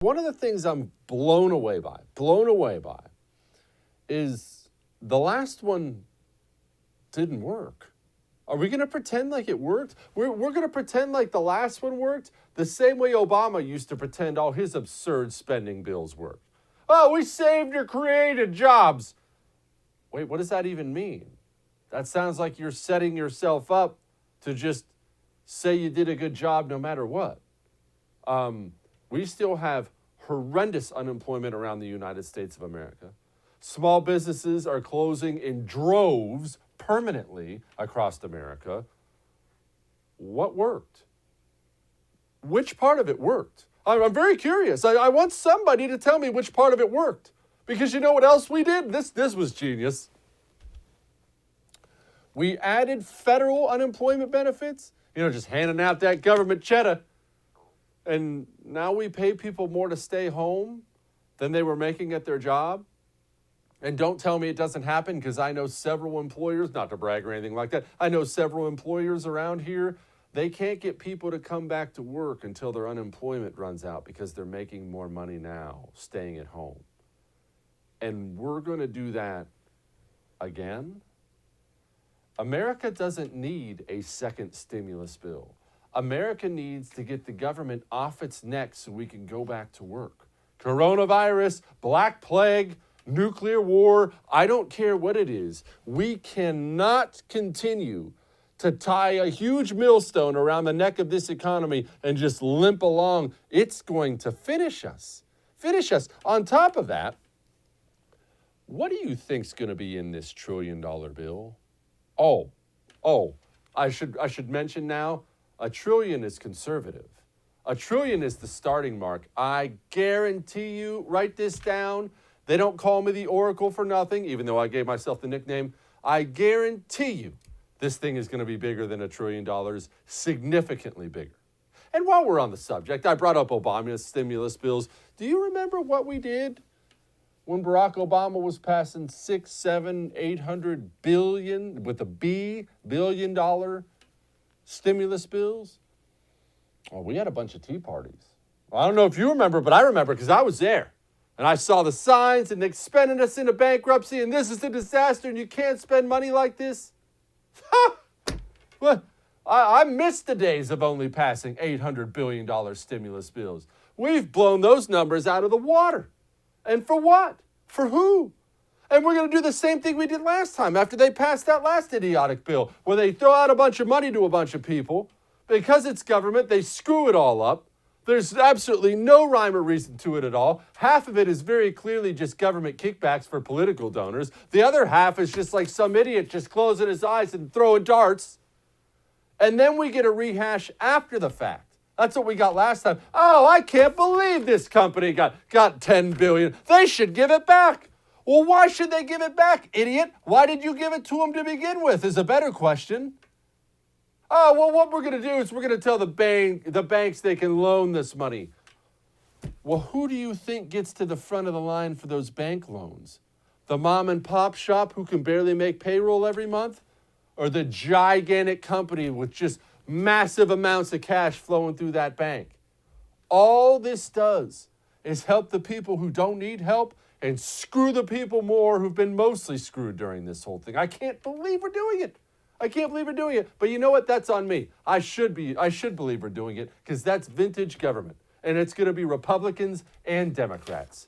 One of the things I'm blown away by, is the last one didn't work. Are we going to pretend like it worked? We're going to pretend like the last one worked the same way Obama used to pretend all his absurd spending bills worked. Oh, we saved or created jobs. Wait, what does that even mean? That sounds like you're setting yourself up to just say you did a good job no matter what. We still have horrendous unemployment around the United States of America. Small businesses are closing in droves permanently across America. What worked? Which part of it worked? I'm very curious. I want somebody to tell me which part of it worked. Because you know what else we did? This was genius. We added federal unemployment benefits, just handing out that government cheddar. And now we pay people more to stay home than they were making at their job. And don't tell me it doesn't happen, because I know several employers, not to brag or anything like that, I know several employers around here, they can't get people to come back to work until their unemployment runs out because they're making more money now staying at home. And we're going to do that again? America doesn't need a second stimulus bill. America needs to get the government off its neck so we can go back to work. Coronavirus, Black Plague, nuclear war, I don't care what it is. We cannot continue to tie a huge millstone around the neck of this economy and just limp along. It's going to finish us. On top of that, what do you think's going to be in this $1 trillion bill? I should mention now, $1 trillion is conservative. $1 trillion is the starting mark. I guarantee you, write this down. They don't call me the Oracle for nothing, even though I gave myself the nickname. I guarantee you this thing is going to be bigger than $1 trillion, significantly bigger. And while we're on the subject, I brought up Obama's stimulus bills. Do you remember what we did when Barack Obama was passing $600, $700, $800 billion, with a B, billion-dollar stimulus bills? Well, we had a bunch of tea parties. Well, I don't know if you remember, but I remember because I was there. And I saw the signs, and they're spending us into bankruptcy, and this is a disaster, and you can't spend money like this. Well, I missed the days of only passing $800 billion stimulus bills. We've blown those numbers out of the water. And for what? For who? And we're going to do the same thing we did last time after they passed that last idiotic bill, where they throw out a bunch of money to a bunch of people. Because it's government, they screw it all up. There's absolutely no rhyme or reason to it at all. Half of it is very clearly just government kickbacks for political donors. The other half is just like some idiot just closing his eyes and throwing darts. And then we get a rehash after the fact. That's what we got last time. Oh, I can't believe this company got $10 billion. They should give it back. Well, why should they give it back, idiot? Why did you give it to them to begin with is a better question. Oh, well, what we're going to do is we're going to tell the banks they can loan this money. Well, who do you think gets to the front of the line for those bank loans? The mom and pop shop who can barely make payroll every month? Or the gigantic company with just massive amounts of cash flowing through that bank? All this does is help the people who don't need help and screw the people more who've been mostly screwed during this whole thing. I can't believe we're doing it. But you know what? That's on me. I should believe we're doing it because that's vintage government. And it's going to be Republicans and Democrats.